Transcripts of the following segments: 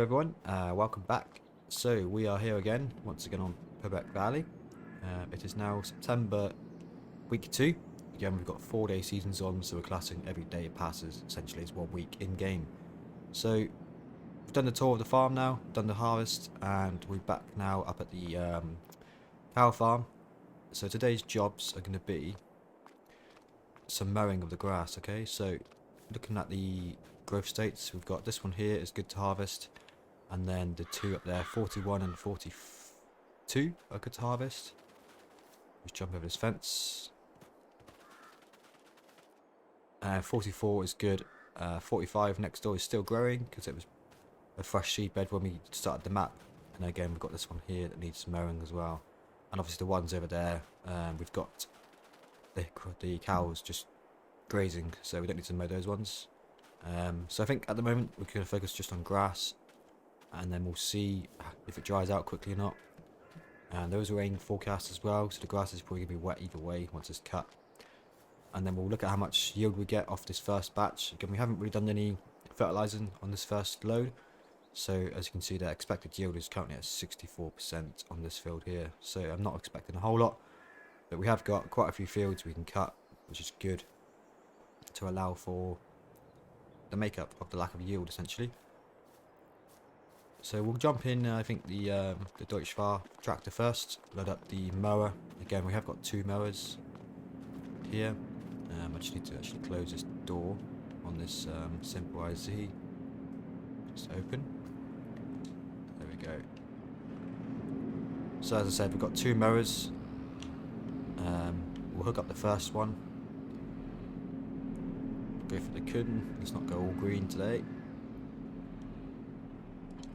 everyone, welcome back. So we are here again, once again on Purbeck Valley. It is now September week 2. Again, we've got 4-day seasons on, so we're classing every day it passes essentially as 1 week in game. So we've done the tour of the farm now, done the harvest, and we're back now up at the cow farm. So today's jobs are going to be some mowing of the grass. Okay, so looking at the growth states, we've got this one here is good to harvest, and then the two up there, 41 and 42, are good to harvest. Just jump over this fence. 44 is good. 45 next door is still growing because it was a fresh seed bed when we started the map. And again, we've got this one here that needs some mowing as well. And obviously the ones over there, we've got the cows just grazing, so we don't need to mow those ones. So I think at the moment we're going to focus just on grass, and then we'll see if it dries out quickly or not. And there is a rain forecast as well, so the grass is probably going to be wet either way once it's cut. And then we'll look at how much yield we get off this first batch. Again, we haven't really done any fertilizing on this first load, so as you can see, the expected yield is currently at 64% on this field here. So I'm not expecting a whole lot, but we have got quite a few fields we can cut, which is good to allow for the makeup of the lack of yield essentially. So we'll jump in, I think the Deutschfahr tractor first, load up the mower. Again, we have got 2 mowers here. I just need to actually close this door on this simple IZ. Just open. There we go. So as I said, we've got 2 mowers. We'll hook up the first one. Go for the Kun. Let's not go all green today.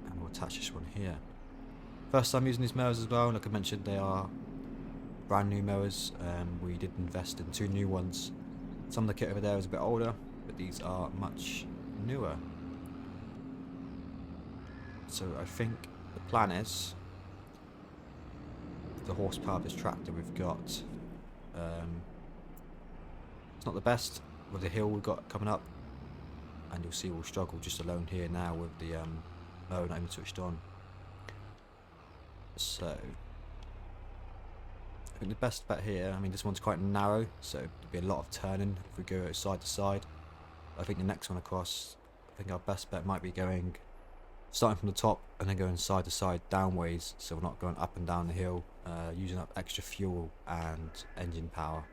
And we'll attach this one here. First time using these mowers as well. Like I mentioned, they are brand new mowers. We did invest in 2 new ones. Some of the kit over there is a bit older, but these are much newer. So I think the plan is, the horsepower of this tractor we've got, it's not the best with the hill we've got coming up, and you'll see we'll struggle just alone here now with the mower not even switched on. So I think the best bet here, I mean this one's quite narrow, so there'll be a lot of turning if we go side to side. I think the next one across, I think our best bet might be going, starting from the top and then going side to side downways, so we're not going up and down the hill, using up extra fuel and engine power.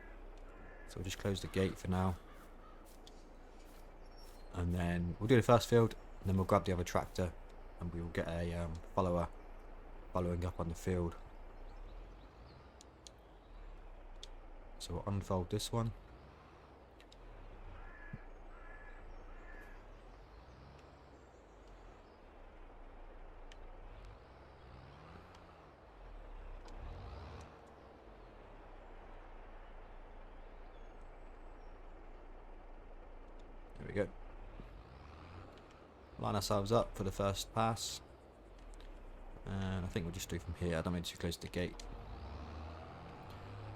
So we'll just close the gate for now. And then we'll do the first field, and then we'll grab the other tractor, and we will get a follower following up on the field. So we'll unfold this one. There we go. Line ourselves up for the first pass. And I think we'll just do from here. I don't mean to close the gate.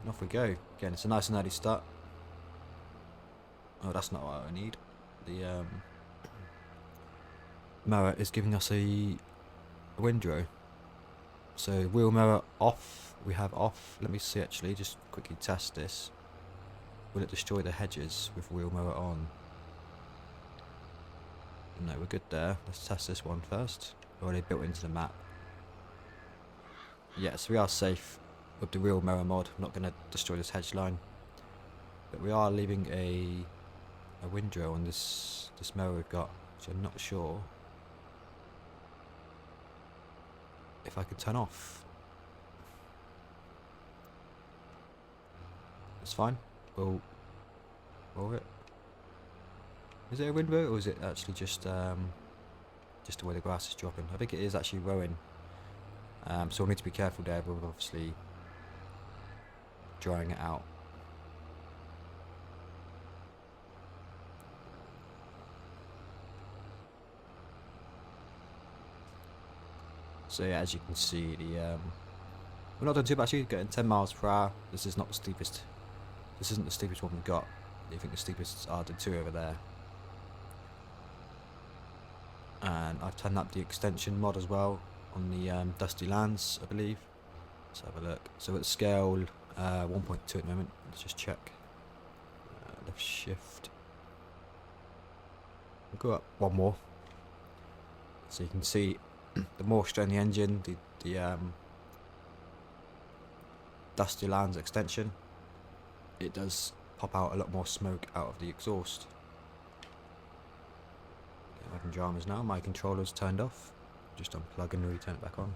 And off we go. Again, it's a nice and early start. Oh, that's not what I need. The mower is giving us a windrow. So wheel mower off. We have off. Let me see actually. Just quickly test this. Will it destroy the hedges with wheel mower on? No, we're good there. Let's test this one first. Already built into the map. Yes, we are safe with the real mower mod. I'm not going to destroy this hedge line, but we are leaving a windrow on this mower we've got, which I'm not sure if I could turn off. It's fine. We'll roll it. Is it a windrow, or is it actually just the way the grass is dropping? I think it is actually rowing. So we'll need to be careful there, but we're obviously drying it out. So yeah, as you can see, we're not doing too bad actually, getting 10 miles per hour. This is not the steepest. This isn't the steepest one we've got. I think the steepest are the 2 over there. and I've turned up the extension mod as well on the Dusty Lands, I believe. Let's have a look. So at scale 1.2 at the moment. Let's just check. Left shift. We'll go up one more, so you can see the moisture in the engine, the Dusty Lands extension. It does pop out a lot more smoke out of the exhaust. I'm having dramas now. My controller's turned off. Just unplug and return it back on.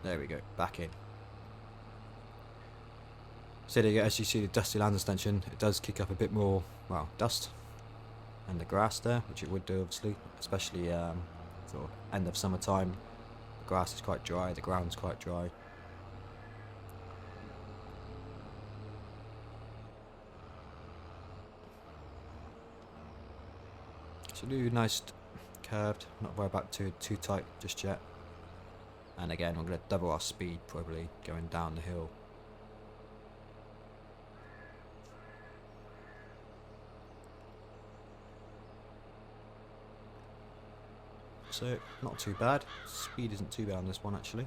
There we go, back in. So there you go, as you see the Dusty Lands extension, it does kick up a bit more, well, dust and the grass there, which it would do obviously, especially sort of end of summertime. The grass is quite dry, the ground's quite dry. So do nice curved, not worry about too tight just yet. And again, we're going to double our speed probably going down the hill. So not too bad. Speed isn't too bad on this one actually.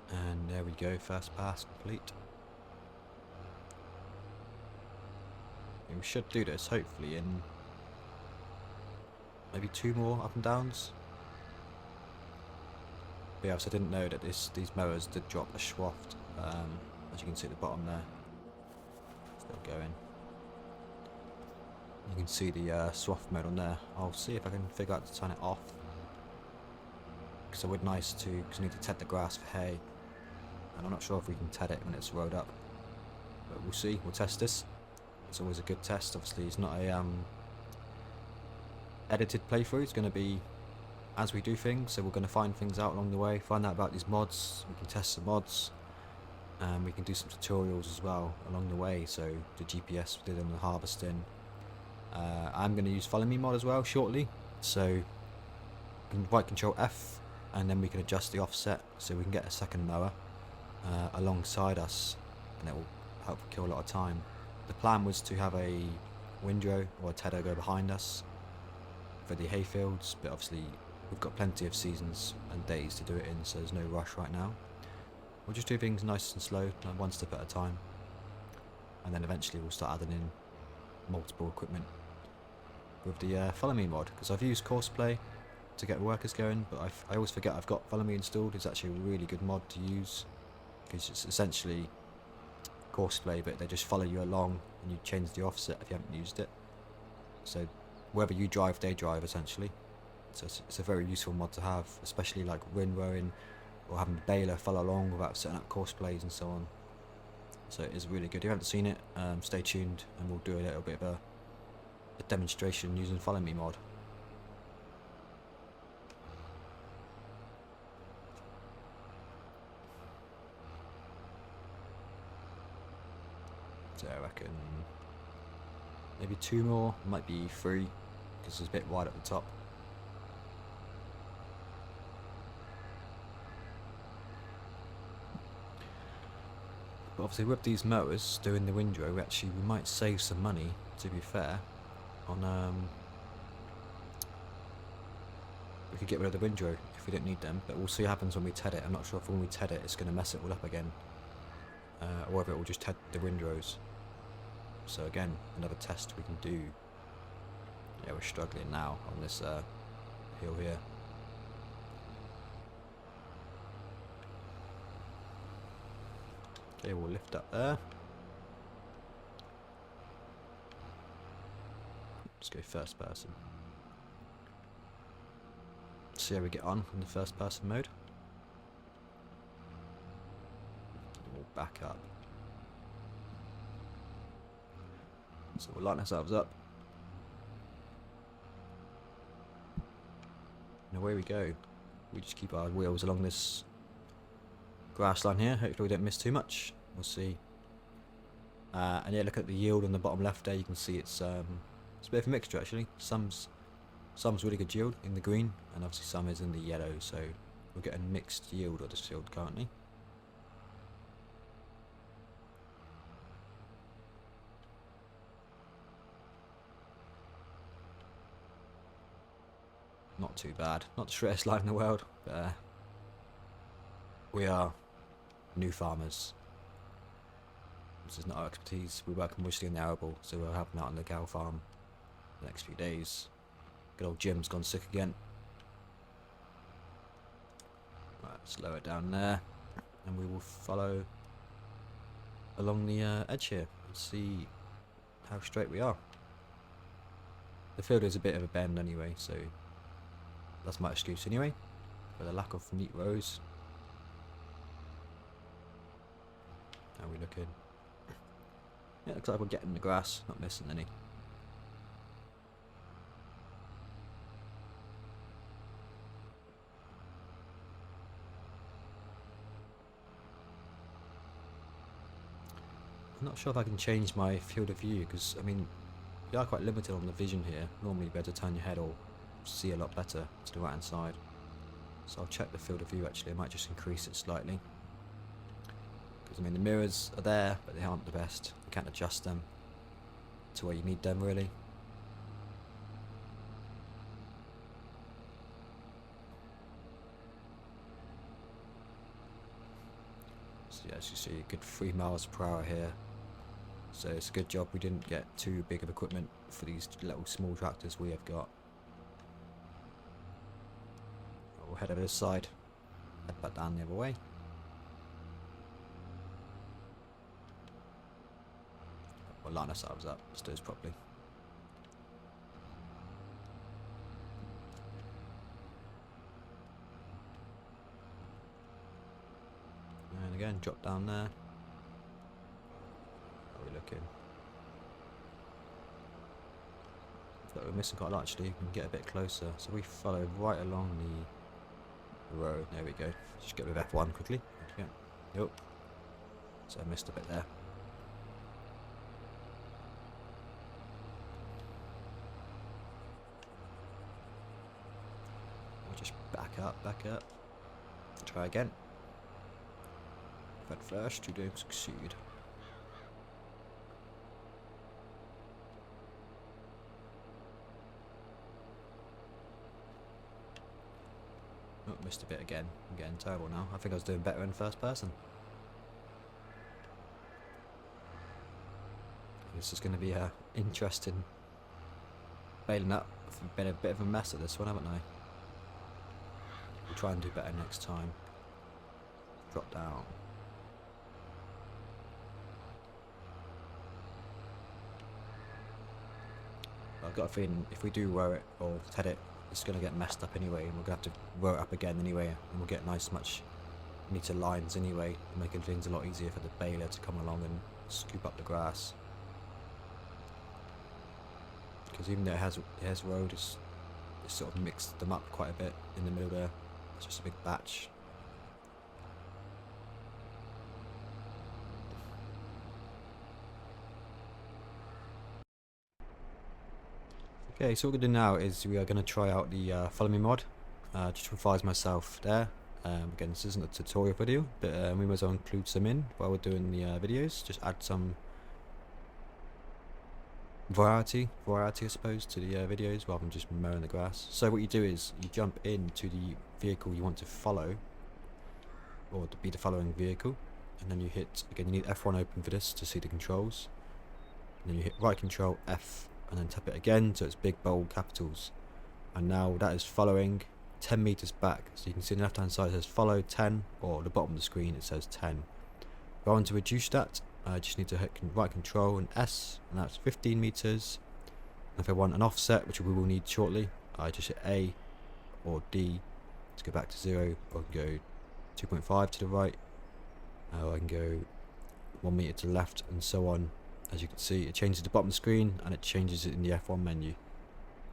And there we go, first pass complete. And we should do this hopefully in maybe 2 more up and downs. But yeah, I didn't know that these mowers did drop a shaft, as you can see at the bottom there. Still going. You can see the swath mode on there. I'll see if I can figure out to turn it off, because it would nice to, because I need to ted the grass for hay, and I'm not sure if we can ted it when it's rolled up, but we'll see. We'll test this. It's always a good test. Obviously it's not a edited playthrough, it's going to be as we do things, so we're going to find things out along the way, find out about these mods, we can test some mods, and we can do some tutorials as well along the way. So the GPS we did on the harvesting. I'm going to use Follow Me mod as well shortly, so you can right control F and then we can adjust the offset so we can get a second mower alongside us, and it will help kill a lot of time. The plan was to have a windrow or a tedder go behind us for the hayfields, but obviously we've got plenty of seasons and days to do it in, so there's no rush right now. We'll just do things nice and slow, like 1 step at a time, and then eventually we'll start adding in multiple equipment with the Follow Me mod, because I've used Corsair to get workers going, but I always forget I've got Follow Me installed. It's actually a really good mod to use, because it's essentially Corsair, but they just follow you along and you change the offset if you haven't used it. So wherever you drive, they drive essentially. So it's a very useful mod to have, especially like windrowing or having the baler follow along without setting up course plays and so on. So it is really good. If you haven't seen it, stay tuned and we'll do a little bit of a demonstration using Follow Me mod. So I reckon maybe 2 more, might be 3, because it's a bit wide at the top. But obviously with these mowers doing the windrow, we might save some money, to be fair, on we could get rid of the windrow if we don't need them, but we'll see what happens when we ted it. I'm not sure if when we ted it it's going to mess it all up again, or whether it will just ted the windrows. So again, another test we can do. Yeah, we're struggling now on this hill here. Okay, we'll lift up there. Let's go first person. See how we get on in the first person mode. We'll back up. So we'll line ourselves up. And away we go. We just keep our wheels along this grass line here. Hopefully we don't miss too much. We'll see. And yeah, look at the yield on the bottom left there. You can see it's a bit of a mixture actually. Some's really good yield in the green, and obviously some is in the yellow. So we're getting mixed yield of this field currently. not too bad. Not the straightest line in the world, but we are new farmers. This is not our expertise. We're working mostly in the arable, so we're helping out on the cow farm the next few days. Good old Jim's gone sick again. Right, slow it down there, and we will follow along the edge here and see how straight we are. The field is a bit of a bend anyway, so that's my excuse anyway, for the lack of neat rows. How are we looking? Yeah, looks like we're getting the grass, not missing any. I'm not sure if I can change my field of view, because I mean, you are quite limited on the vision here. Normally you'd be able to turn your head or see a lot better to the right hand side. So I'll check the field of view actually. I might just increase it slightly. Because I mean the mirrors are there, but they aren't the best. You can't adjust them to where you need them really. So yeah, as you see, a good 3 miles per hour here. So it's a good job we didn't get too big of equipment for these little small tractors we have got. We'll head over this side, head back down the other way. We'll line ourselves up, let's do this properly. And again, drop down there. How are we looking? But we're missing quite a lot actually. We can get a bit closer. So we follow right along the road. There we go. Just get with F1 quickly. Yeah. Yep. So I missed a bit there. We'll just back up, back up. Try again. But first, you don't succeed. Oh, missed a bit again. I'm getting terrible now. I think I was doing better in first person. This is going to be interesting. Bailing up. I've been a bit of a mess at this one, haven't I? We'll try and do better next time. Drop down. I've got a feeling if we do row it or head it, it's going to get messed up anyway, and we're going to have to row it up again anyway, and we'll get nice much neater lines anyway, making things a lot easier for the baler to come along and scoop up the grass. Because even though it has rowed, it's sort of mixed them up quite a bit in the middle there. It's just a big batch. Okay, so what we're going to do now is we are going to try out the Follow Me mod. Just revise myself there. Again, this isn't a tutorial video, but we might as well include some in while we're doing the videos. Just add some variety I suppose, to the videos rather than just mowing the grass. So what you do is you jump into the vehicle you want to follow, or to be the following vehicle, and then you hit, again you need F1 open for this to see the controls, and then you hit right control F and then tap it again, so it's big bold capitals, and now that is following 10 meters back. So you can see on the left hand side it says follow 10, or the bottom of the screen it says 10. If I want to reduce that, I just need to hit right control and S, and that's 15 meters. And if I want an offset, which we will need shortly, I just hit A or D to go back to 0, or I can go 2.5 to the right, I can go 1 meter to the left, and so on. As you can see, it changes the bottom of the screen and it changes it in the F1 menu.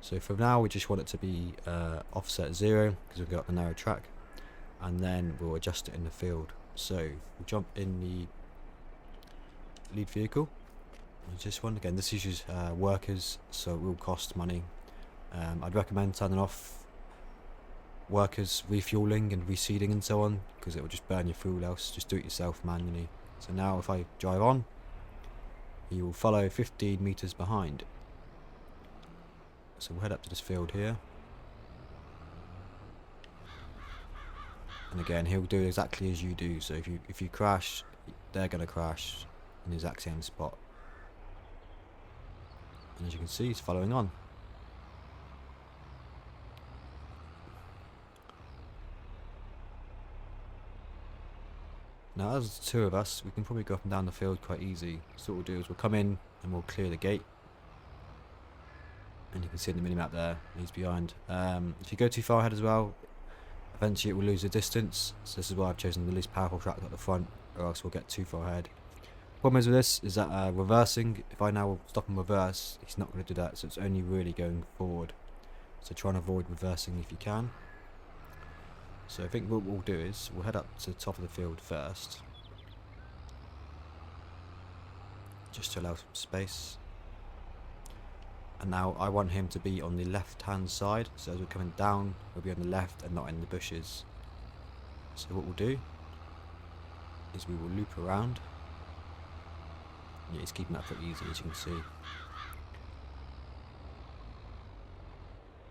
So for now we just want it to be offset 0 because we've got the narrow track, and then we'll adjust it in the field. So we'll jump in the lead vehicle. This one, again, this uses workers, so it will cost money. I'd recommend turning off workers refueling and reseeding and so on, because it will just burn your fuel else. Just do it yourself manually. So now if I drive on, he will follow 15 meters behind. So we'll head up to this field here. And again, he'll do exactly as you do. So if you crash, they're going to crash in the exact same spot. And as you can see, he's following on. Now as the two of us, we can probably go up and down the field quite easy. So what we'll do is we'll come in and we'll clear the gate. And you can see in the minimap there, he's behind. If you go too far ahead as well, eventually it will lose the distance. So this is why I've chosen the least powerful track at the front, or else we'll get too far ahead. Problem is with this is that reversing, if I now stop and reverse, he's not going to do that, so it's only really going forward. So try and avoid reversing if you can. So I think what we'll do is we'll head up to the top of the field first, just to allow some space. And now I want him to be on the left hand side, so as we're coming down we'll be on the left and not in the bushes. So what we'll do is we will loop around. Yeah, he's keeping that pretty easy, as you can see.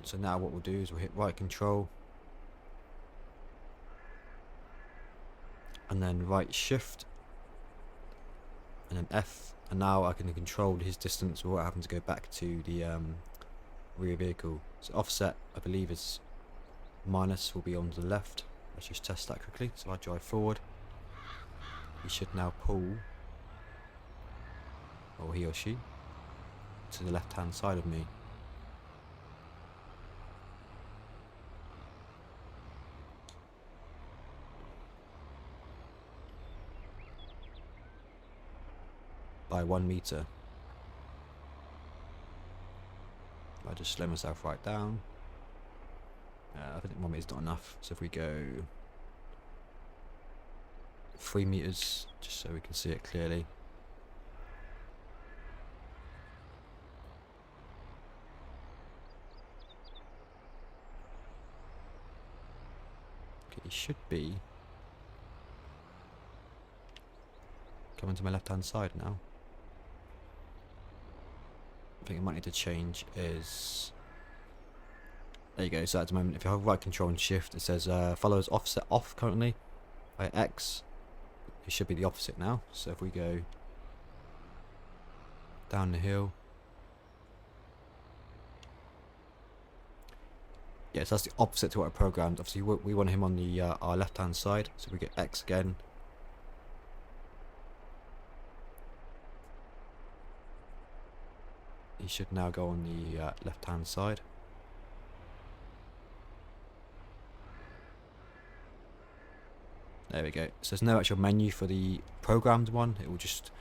So now what we'll do is we'll hit right control and then right shift and then F, and now I can control his distance without having to go back to the rear vehicle. So offset, I believe, is minus, will be on the left. Let's just test that quickly. So I drive forward, he should now pull, or he or she, to the left hand side of me. By 1 meter. I just slow myself right down. I think 1 meter is not enough, so if we go 3 meters, just so we can see it clearly. Okay, he should be coming to my left hand side now. I think I might need to change is, there you go. So at the moment, if you have right control and shift, it says follows offset off currently by X. It should be the opposite now. So if we go down the hill, yeah, so that's the opposite to what I programmed. Obviously we want him on the our left hand side, so we get X again. He should now go on the left hand side. There we go. So there's no actual menu for the programmed one, it will just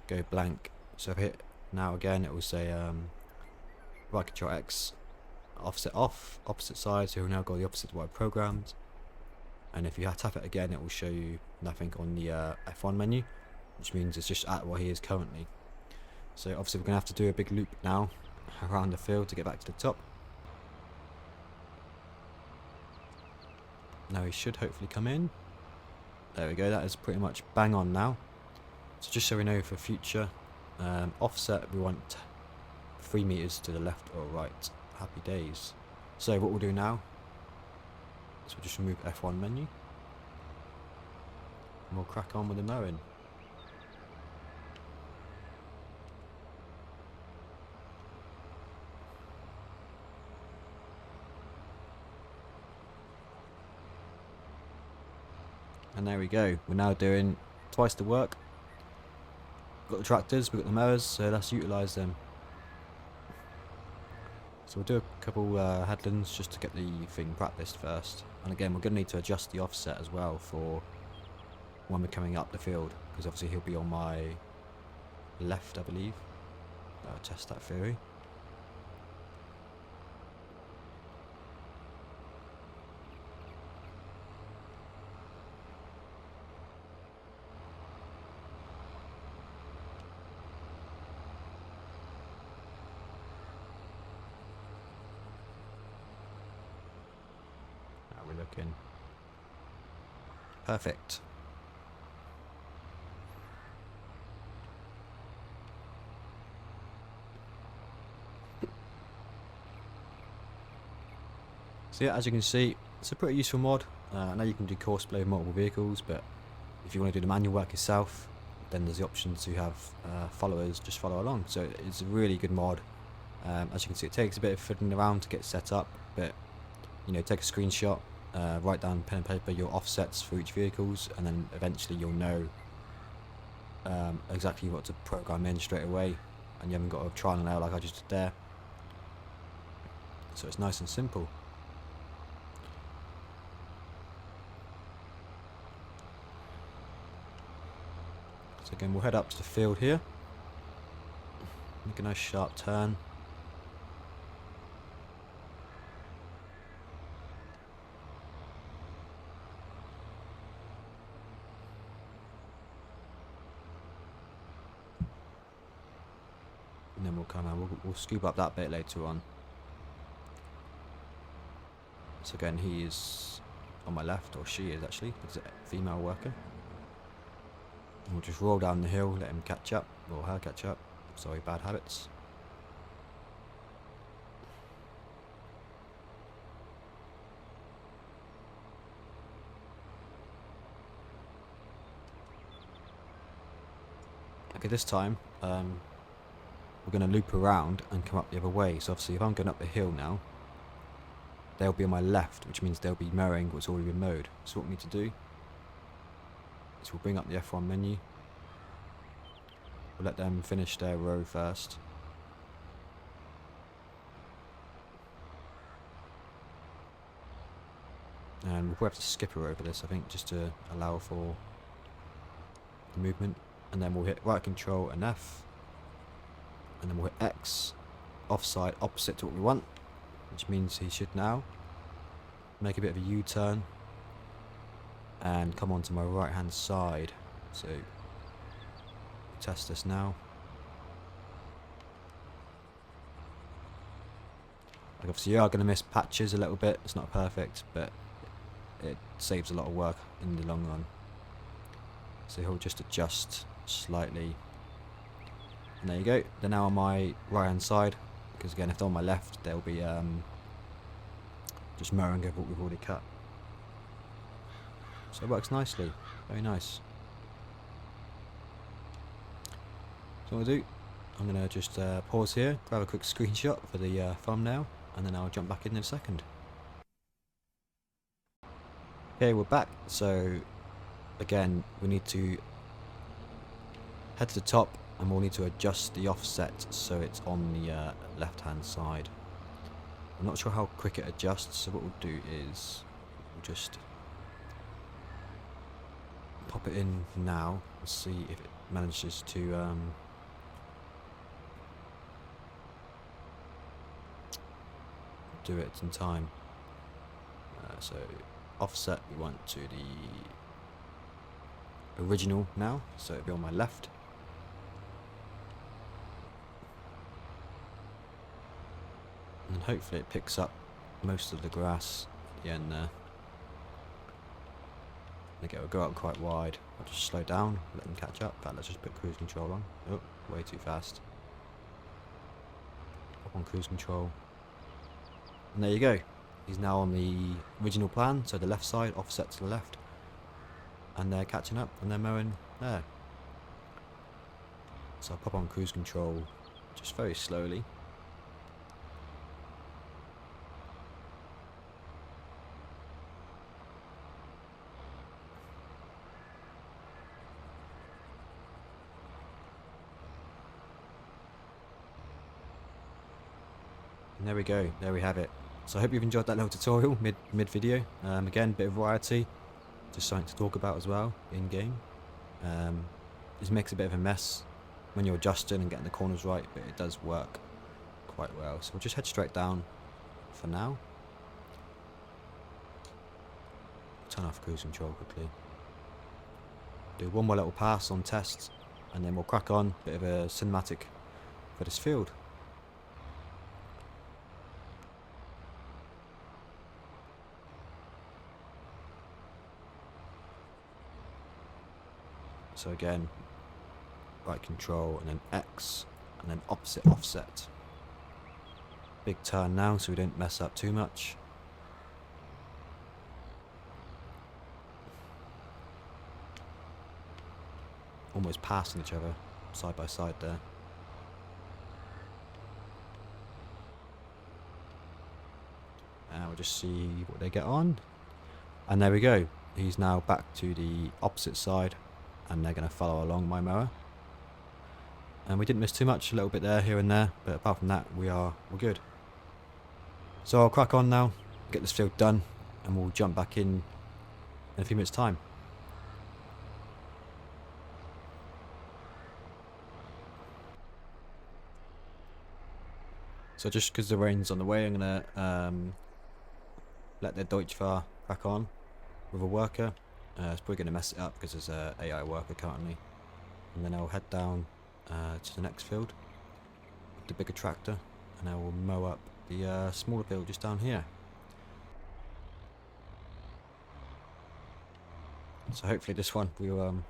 go blank. So if I hit now again, it will say right control X, offset off, opposite side, so it will now go the opposite to what I programmed. And if you tap it again, it will show you nothing on the F1 menu, which means it's just at what he is currently. So obviously we're going to have to do a big loop now around the field to get back to the top. Now he should hopefully come in. There we go, that is pretty much bang on now. So just so we know for future, offset we want 3 meters to the left or right. Happy days. So what we'll do now is we'll just remove F1 menu and we'll crack on with the mowing. And there we go, we're now doing twice the work. We've got the tractors, we've got the mowers, so let's utilise them. So we'll do a couple headlands just to get the thing practiced first. And again, we're going to need to adjust the offset as well for when we're coming up the field, because obviously he'll be on my left, I believe. I'll test that theory. We're looking perfect. So yeah, as you can see, it's a pretty useful mod. I know you can do course play with multiple vehicles, but if you want to do the manual work yourself, then there's the option to have followers just follow along. So it's a really good mod. As you can see, it takes a bit of fiddling around to get set up, but you know, take a screenshot, write down pen and paper your offsets for each vehicles, and then eventually you'll know exactly what to program in straight away, and you haven't got to trial and error like I just did there. So it's nice and simple. So again, we'll head up to the field here, make a nice sharp turn. And then we'll come out, we'll scoop up that bit later on. So again, he is on my left, or she is actually, it's a female worker. And we'll just roll down the hill, let him catch up, or her catch up. Sorry, bad habits. Okay, this time, we're going to loop around and come up the other way. So obviously if I'm going up the hill now, they'll be on my left, which means they'll be mowing what's already been mowed. So what we need to do is we'll bring up the F1 menu. We'll let them finish their row first. And we'll probably have to skip her over this, I think, just to allow for the movement. And then we'll hit right control and F. And then we'll hit X, offside, opposite to what we want, which means he should now make a bit of a U-turn and come onto my right hand side. So test this now. Like obviously you are going to miss patches a little bit, it's not perfect, but it saves a lot of work in the long run. So he'll just adjust slightly. And there you go, they're now on my right hand side, because again if they're on my left they'll be just mowing over what we've already cut. So it works nicely, very nice. So what I'll do, I'm going to just pause here, grab a quick screenshot for the thumbnail, and then I'll jump back in a second. Okay, we're back. So again, we need to head to the top, and we'll need to adjust the offset so it's on the left hand side. I'm not sure how quick it adjusts, so what we'll do is we'll just pop it in now and see if it manages to do it in time. So offset we want to the original now, so it'll be on my left. And hopefully it picks up most of the grass at the end there. I think it will go up quite wide. I'll just slow down, let them catch up. But let's just put cruise control on. Oh, way too fast. Pop on cruise control. And there you go. He's now on the original plan, so the left side, offset to the left. And they're catching up and they're mowing there. So I'll pop on cruise control just very slowly. And there we go, there we have it. So I hope you've enjoyed that little tutorial mid video. Again, bit of variety, just something to talk about as well in game. This makes a bit of a mess when you're adjusting and getting the corners right, but it does work quite well. So we'll just head straight down for now. Turn off cruise control quickly. Do one more little pass on tests, and then we'll crack on. Bit of a cinematic for this field. So again, right control and then X and then opposite offset. Big turn now so we don't mess up too much. almost passing each other side by side there. And we'll just see what they get on. And there we go. He's now back to the opposite side, and they're going to follow along my mower. And we didn't miss too much, a little bit there, here and there, but apart from that, we're good. So I'll crack on now, get this field done, and we'll jump back in a few minutes' time. So just because the rain's on the way, I'm gonna let the Deutschfahrer crack on with a worker. It's probably gonna mess it up because there's a AI worker currently, and then I'll head down to the next field with the bigger tractor, and I will mow up the smaller field just down here. So hopefully this one will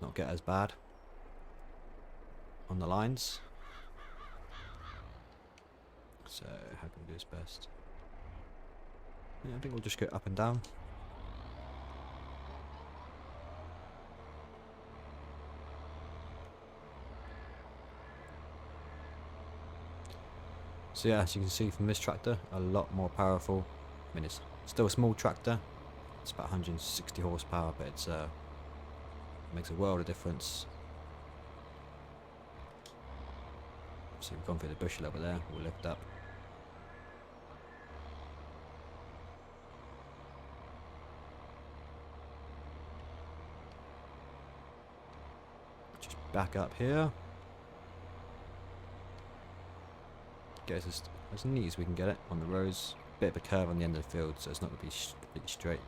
not get as bad on the lines. So how can we do this best? Yeah, I think we'll just go up and down. So yeah, as you can see from this tractor, a lot more powerful. I mean, it's still a small tractor. It's about 160 horsepower, but it's makes a world of difference. So we've gone through the bush a little bit there. We'll lift up. Just back up here. Get us as neat as we can get it on the roads. Bit of a curve on the end of the field, so it's not going to be completely straight.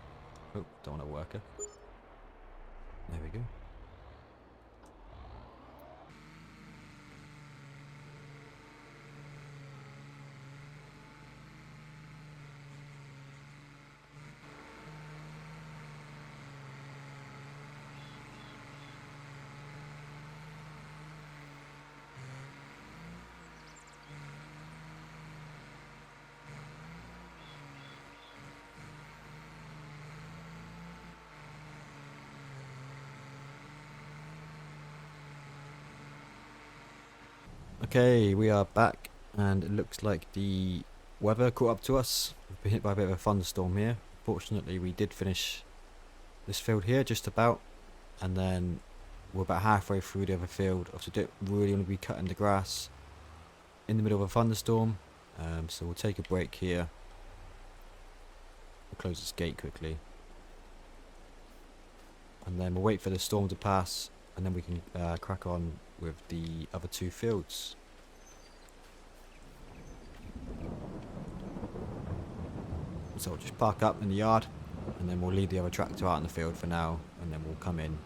Oh, don't want a worker. There we go. Okay, we are back, and it looks like the weather caught up to us. We've been hit by a bit of a thunderstorm here. Fortunately, we did finish this field here just about, and then we're about halfway through the other field. Obviously, don't really want to be cutting the grass in the middle of a thunderstorm, so we'll take a break here. We'll close this gate quickly, and then we'll wait for the storm to pass, and then we can crack on with the other two fields. So we'll just park up in the yard, and then we'll leave the other tractor out in the field for now, and then we'll come in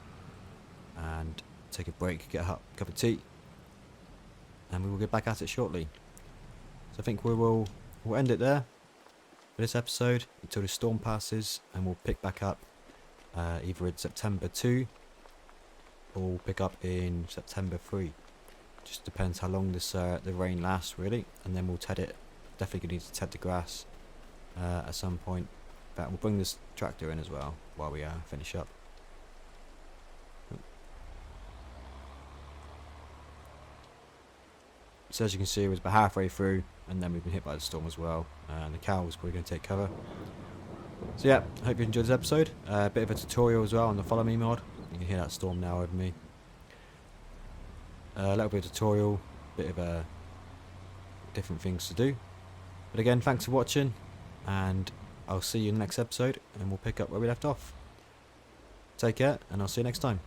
and take a break, get a cup of tea, and we will get back at it shortly. So I think we'll end it there for this episode until the storm passes, and we'll pick back up either in September 2 or we'll pick up in September 3. Just depends how long this the rain lasts really, and then we'll ted it. Definitely gonna need to ted the grass at some point. But we'll bring this tractor in as well while we finish up. So as you can see, it was about halfway through, and then we've been hit by the storm as well, and the cow was probably going to take cover. So yeah, hope you enjoyed this episode. A bit of a tutorial as well on the Follow Me mod. You can hear that storm now over me. A little bit of tutorial, bit of different things to do. But again, thanks for watching, and I'll see you in the next episode, and we'll pick up where we left off. Take care, and I'll see you next time.